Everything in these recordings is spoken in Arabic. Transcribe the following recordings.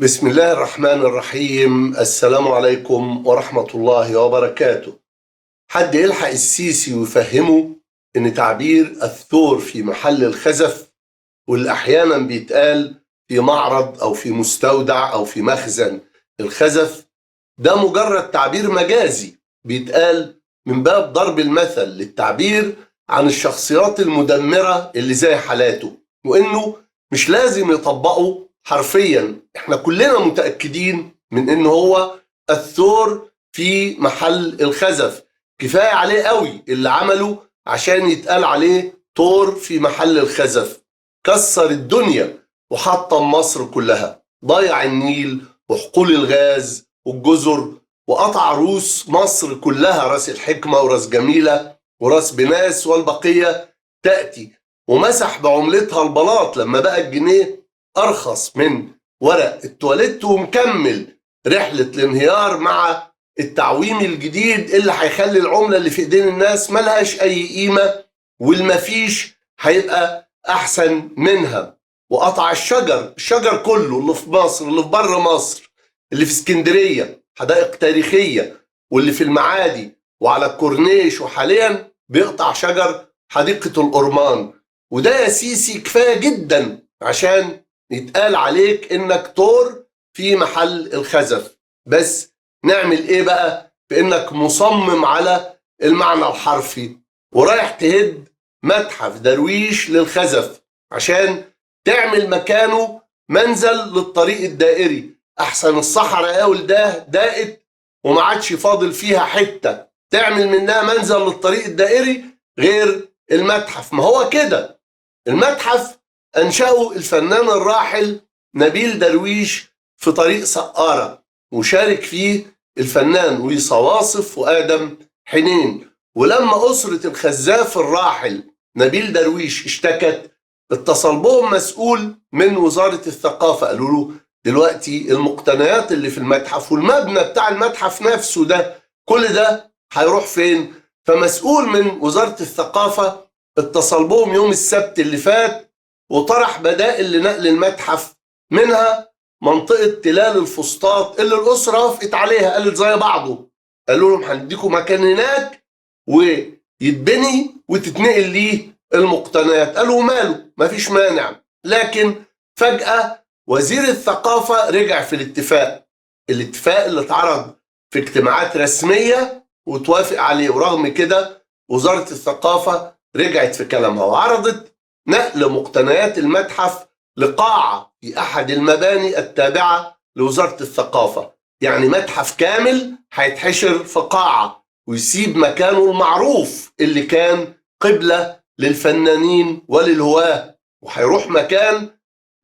بسم الله الرحمن الرحيم. السلام عليكم ورحمة الله وبركاته. حد يلحق السيسي ويفهمه إن تعبير الثور في محل الخزف، واللي أحيانا بيتقال في معرض أو في مستودع أو في مخزن الخزف، ده مجرد تعبير مجازي بيتقال من باب ضرب المثل للتعبير عن الشخصيات المدمرة اللي زي حالاته، وإنه مش لازم يطبقه حرفيا. احنا كلنا متأكدين من إنه هو الثور في محل الخزف. كفاية عليه قوي اللي عمله عشان يتقال عليه ثور في محل الخزف. كسر الدنيا وحطم مصر كلها، ضيع النيل وحقول الغاز والجزر، وقطع روس مصر كلها، راس الحكمة وراس جميلة وراس بناس والبقية تأتي، ومسح بعملتها البلاط لما بقى الجنيه أرخص من ورق التواليت، ومكمل رحلة الانهيار مع التعويم الجديد اللي هيخلي العملة اللي في ايدين الناس ملهاش أي قيمة، والمفيش هيبقى أحسن منها. وقطع الشجر كله اللي في مصر، اللي في بره مصر، اللي في اسكندرية حدائق تاريخية، واللي في المعادي وعلى الكورنيش، وحاليا بيقطع شجر حديقة الأورمان. وده يا سيسي كفاية جدا عشان يتقال عليك إنك ثور في محل الخزف. بس نعمل إيه بقى بإنك مصمم على المعنى الحرفي ورايح تهد متحف درويش للخزف عشان تعمل مكانه منزل للطريق الدائري؟ أحسن الصحراء أول ده ضاقت وما عادش فاضل فيها حتة تعمل منها منزل للطريق الدائري غير المتحف. ما هو كده المتحف أنشأه الفنان الراحل نبيل درويش في طريق سقارة، وشارك فيه الفنان ويصا واصف وآدم حنين. ولما أسرة الخزاف الراحل نبيل درويش اشتكت، اتصل بهم مسؤول من وزارة الثقافة، قالوا له دلوقتي المقتنيات اللي في المتحف والمبنى بتاع المتحف نفسه ده كل ده هيروح فين؟ فمسؤول من وزارة الثقافة اتصل بهم يوم السبت اللي فات وطرح بدائل لنقل المتحف، منها منطقة تلال الفسطاط اللي الأسرة وافقت عليها، قالت زي بعضه. قالوا لهم هنديكم مكان هناك ويتبني وتتنقل ليه المقتنيات. قالوا ماله، مفيش مانع. لكن فجأة وزير الثقافة رجع في الاتفاق اللي اتعرض في اجتماعات رسمية وتوافق عليه، ورغم كده وزارة الثقافة رجعت في كلامها وعرضت نقل مقتنيات المتحف لقاعة في أحد المباني التابعة لوزارة الثقافة. يعني متحف كامل هيتحشر في قاعة ويسيب مكانه المعروف اللي كان قبلة للفنانين وللهواة، وهيروح مكان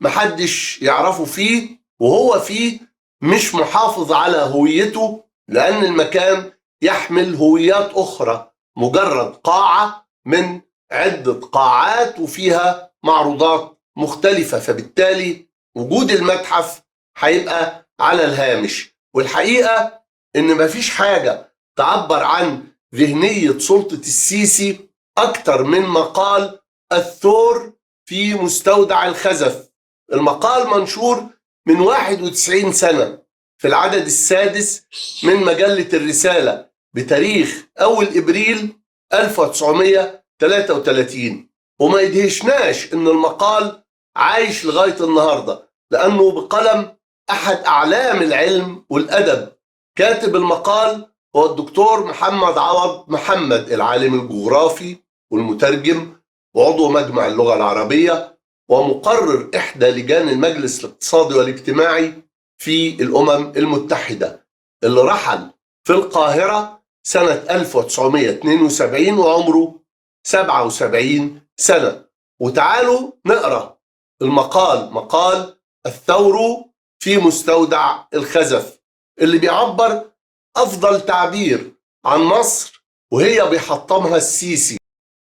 محدش يعرفه فيه، وهو فيه مش محافظ على هويته، لأن المكان يحمل هويات أخرى، مجرد قاعة من عدة قاعات وفيها معروضات مختلفة. فبالتالي وجود المتحف هيبقى على الهامش. والحقيقة إن مفيش حاجة تعبر عن ذهنية سلطة السيسي أكتر من مقال الثور في مستودع الخزف. المقال منشور من 91 سنة في العدد السادس من مجلة الرسالة بتاريخ أول إبريل 1933، وما يدهشناش إن المقال عايش لغاية النهاردة، لأنه بقلم أحد أعلام العلم والأدب. كاتب المقال هو الدكتور محمد عوض محمد، العالم الجغرافي والمترجم وعضو مجمع اللغة العربية ومقرر إحدى لجان المجلس الاقتصادي والاجتماعي في الأمم المتحدة، اللي رحل في القاهرة سنة 1972 وعمره 77 سنة. وتعالوا نقرأ المقال، مقال الثور في مستودع الخزف، اللي بيعبر أفضل تعبير عن مصر وهي بيحطمها السيسي،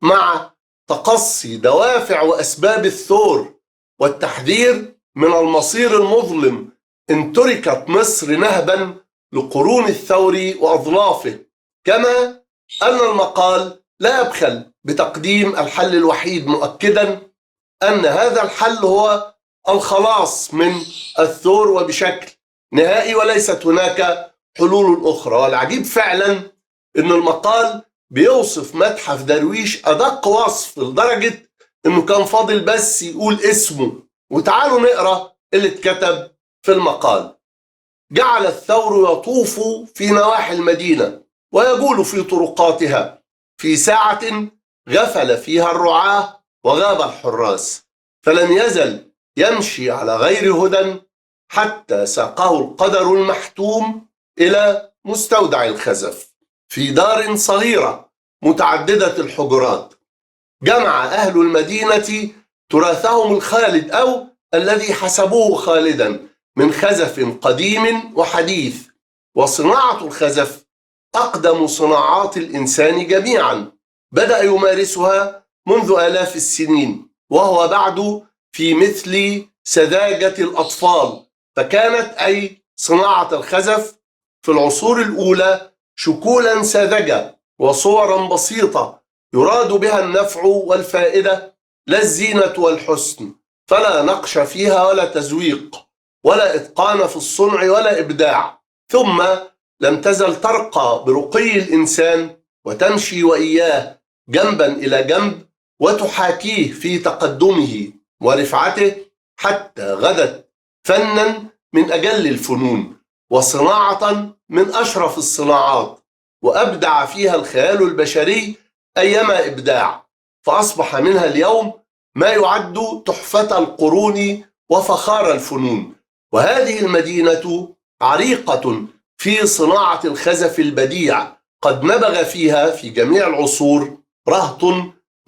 مع تقصي دوافع وأسباب الثور والتحذير من المصير المظلم إن تركت مصر نهبا لقرون الثور وأظلافه. كما أن المقال لا يبخل بتقديم الحل الوحيد، مؤكدا أن هذا الحل هو الخلاص من الثور وبشكل نهائي، وليست هناك حلول أخرى. والعجيب فعلا أن المقال بيوصف متحف درويش أدق وصف، لدرجة أنه كان فاضل بس يقول اسمه. وتعالوا نقرأ اللي اتكتب في المقال. جعل الثور يطوف في نواحي المدينة ويجول في طرقاتها في ساعة غفل فيها الرعاة وغاب الحراس، فلم يزل يمشي على غير هدى حتى ساقه القدر المحتوم إلى مستودع الخزف في دار صغيرة متعددة الحجرات. جمع أهل المدينة تراثهم الخالد أو الذي حسبوه خالدا من خزف قديم وحديث. وصناعة الخزف أقدم صناعات الإنسان جميعا، بدأ يمارسها منذ آلاف السنين، وهو بعد في مثل سذاجة الأطفال. فكانت أي صناعة الخزف في العصور الأولى شكولا ساذجة وصورا بسيطة يراد بها النفع والفائدة، لا الزينة والحسن، فلا نقش فيها ولا تزويق ولا إتقان في الصنع ولا إبداع. ثم لم تزل ترقى برقي الإنسان وتمشي وإياه جنبا إلى جنب وتحاكيه في تقدمه ورفعته، حتى غدت فنا من أجل الفنون وصناعة من أشرف الصناعات، وأبدع فيها الخيال البشري أيما إبداع، فأصبح منها اليوم ما يعد تحفة القرون وفخار الفنون. وهذه المدينة عريقة في صناعة الخزف البديع، قد نبغ فيها في جميع العصور رهط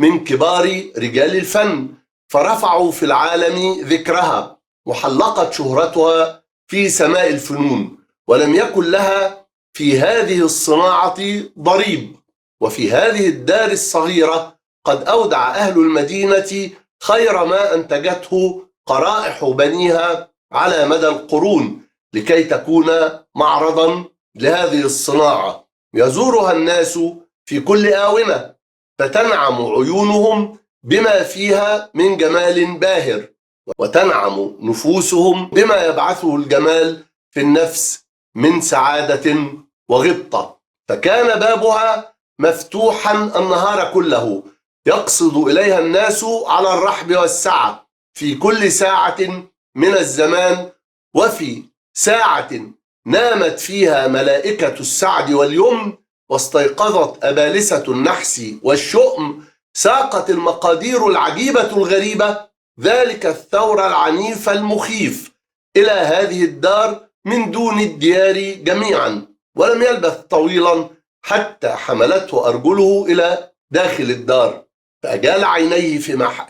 من كبار رجال الفن، فرفعوا في العالم ذكرها وحلقت شهرتها في سماء الفنون، ولم يكن لها في هذه الصناعة ضريب. وفي هذه الدار الصغيرة قد أودع أهل المدينة خير ما أنتجته قرائح بنيها على مدى القرون، لكي تكون معرضا لهذه الصناعة يزورها الناس في كل آونة، فتنعم عيونهم بما فيها من جمال باهر، وتنعم نفوسهم بما يبعثه الجمال في النفس من سعادة وغبطة. فكان بابها مفتوحا النهار كله، يقصد إليها الناس على الرحب والسعة في كل ساعة من الزمان. وفي ساعة نامت فيها ملائكة السعد واليمن واستيقظت أبالسة النحس والشؤم، ساقت المقادير العجيبة الغريبة ذلك الثور العنيف المخيف إلى هذه الدار من دون الديار جميعا. ولم يلبث طويلا حتى حملته أرجله إلى داخل الدار، فأجال عينيه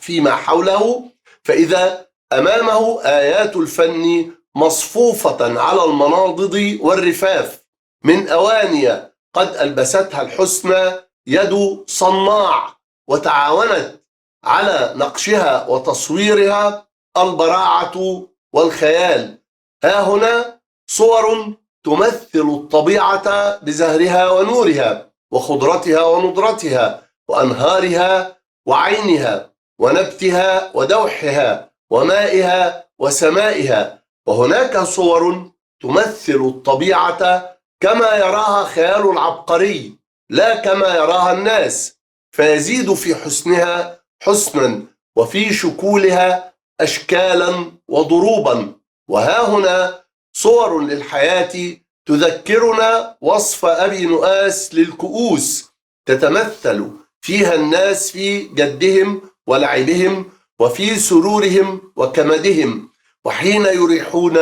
فيما حوله، فإذا أمامه آيات الفن مصفوفة على المناضد والرفاف من أواني قد ألبستها الحسنى يد صناع، وتعاونت على نقشها وتصويرها البراعة والخيال. ها هنا صور تمثل الطبيعة بزهرها ونورها وخضرتها وندرتها وأنهارها وعينها ونبتها ودوحها ومائها وسمائها. وهناك صور تمثل الطبيعة كما يراها خيال العبقري لا كما يراها الناس، فيزيد في حسنها حسنا وفي شكولها أشكالا وضروبا. وها هنا صور للحياة تذكرنا وصف أبي نؤاس للكؤوس، تتمثل فيها الناس في جدهم ولعبهم وفي سرورهم وكمدهم، وحين يريحون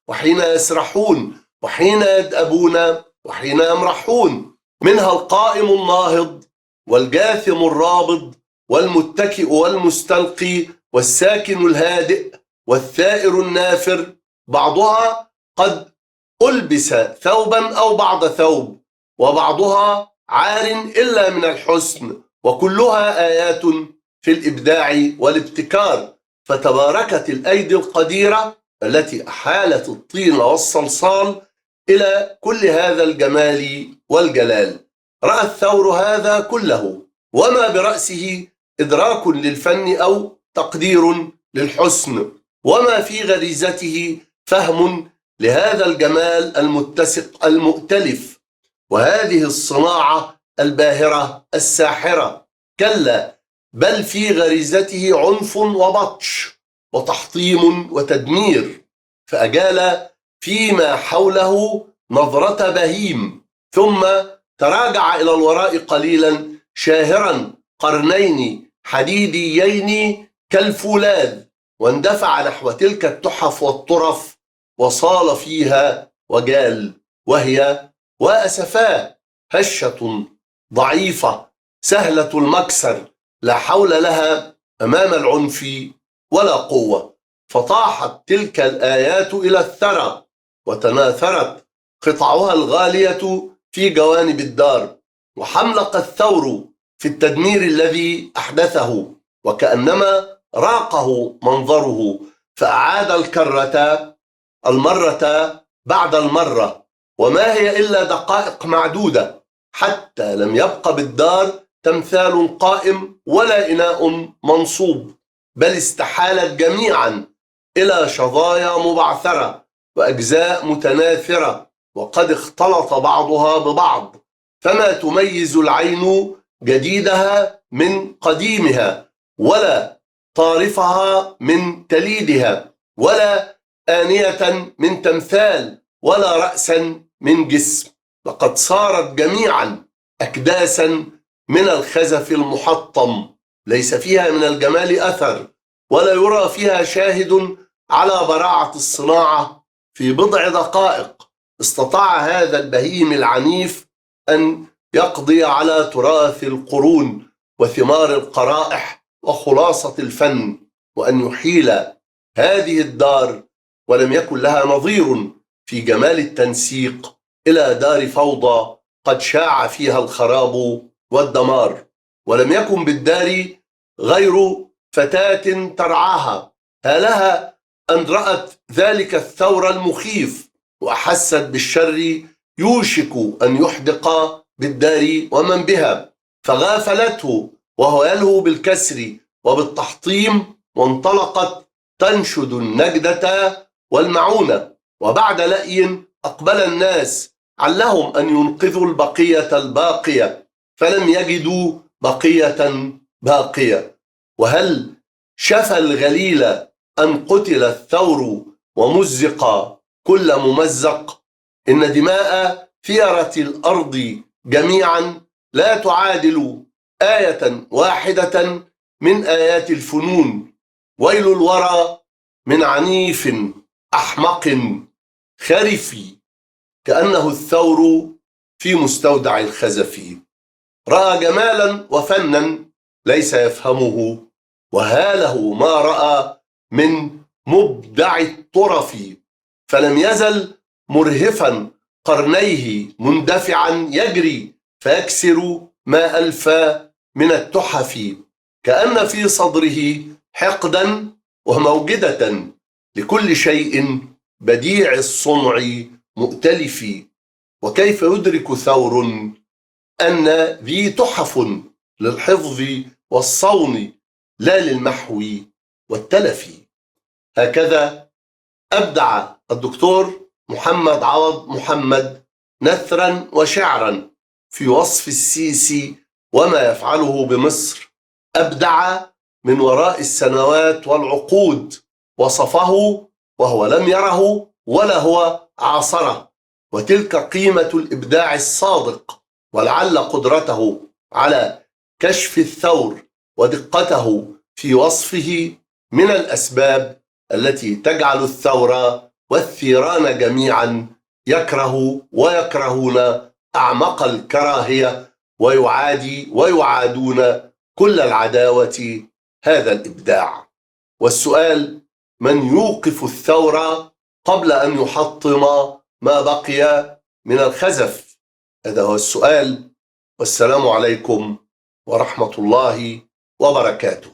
وحين يسرحون وحين يدأبون وحين يمرحون. منها القائم الناهض والجاثم الرابض والمتكئ والمستلقي والساكن الهادئ والثائر النافر، بعضها قد ألبس ثوبا أو بعض ثوب، وبعضها عار إلا من الحسن، وكلها آيات في الإبداع والابتكار. فتباركت الأيدي القديرة التي أحالت الطين والصلصال إلى كل هذا الجمال والجلال. رأى الثور هذا كله، وما برأسه إدراك للفن أو تقدير للحسن، وما في غريزته فهم لهذا الجمال المتسق المؤتلف وهذه الصناعة الباهرة الساحرة. كلا، بل في غريزته عنف وبطش وتحطيم وتدمير، فأجال فيما حوله نظرة بهيم، ثم تراجع إلى الوراء قليلا شاهرا قرنين حديديين كالفولاذ، واندفع نحو تلك التحف والطرف وصال فيها وجال، وهي وأسفاه هشة ضعيفة سهلة المكسر لا حول لها أمام العنف ولا قوة. فطاحت تلك الآيات إلى الثرى وتناثرت قطعها الغالية في جوانب الدار، وحملق الثور في التدمير الذي أحدثه، وكأنما راقه منظره، فأعاد الكرة المرة بعد المرة، وما هي إلا دقائق معدودة، حتى لم يبق بالدار تمثال قائم ولا إناء منصوب، بل استحالت جميعا إلى شظايا مبعثرة وأجزاء متناثرة، وقد اختلط بعضها ببعض، فما تميز العين جديدها من قديمها، ولا طارفها من تليدها، ولا آنية من تمثال، ولا رأسا من جسم. لقد صارت جميعا أكداسا من الخزف المحطم، ليس فيها من الجمال أثر، ولا يرى فيها شاهد على براعة الصناعة. في بضع دقائق استطاع هذا البهيم العنيف أن يقضي على تراث القرون وثمار القرائح وخلاصة الفن، وأن يحيل هذه الدار ولم يكن لها نظير في جمال التنسيق إلى دار فوضى قد شاع فيها الخراب والدمار. ولم يكن بالدار غير فتاة ترعاها، هالها أن رأت ذلك الثور المخيف وأحست بالشر يوشك أن يحدق بالدار ومن بها، فغافلته وهو يلهو بالكسر وبالتحطيم، وانطلقت تنشد النجدة والمعونة. وبعد لأي أقبل الناس علهم أن ينقذوا البقية الباقية، فلم يجدوا بقية باقية. وهل شفى الغليل أن قتل الثور ومزق كل ممزق؟ إن دماء ثيرة الأرض جميعا لا تعادل آية واحدة من آيات الفنون. ويل الورى من عنيف أحمق خرف كأنه الثور في مستودع الخزف، رأى جمالا وفنا ليس يفهمه، وهاله ما رأى من مبدع الطرف، فلم يزل مرهفا قرنيه مندفعا يجري فيكسر ما ألفى من التحف، كأن في صدره حقدا وموجدة لكل شيء بديع الصنع مؤتلف. وكيف يدرك ثور أن ذي تحف للحفظ والصون لا للمحو والتلف؟ هكذا أبدع الدكتور محمد عوض محمد نثرا وشعرا في وصف السيسي وما يفعله بمصر. أبدع من وراء السنوات والعقود، وصفه وهو لم يره ولا هو عاصره، وتلك قيمة الإبداع الصادق. ولعل قدرته على كشف الثور ودقته في وصفه من الأسباب التي تجعل الثور والثيران جميعا يكره ويكرهون أعمق الكراهية، ويعادي ويعادون كل العداوة هذا الإبداع. والسؤال: من يوقف الثور قبل أن يحطم ما بقي من الخزف؟ هذا هو السؤال. والسلام عليكم ورحمة الله وبركاته.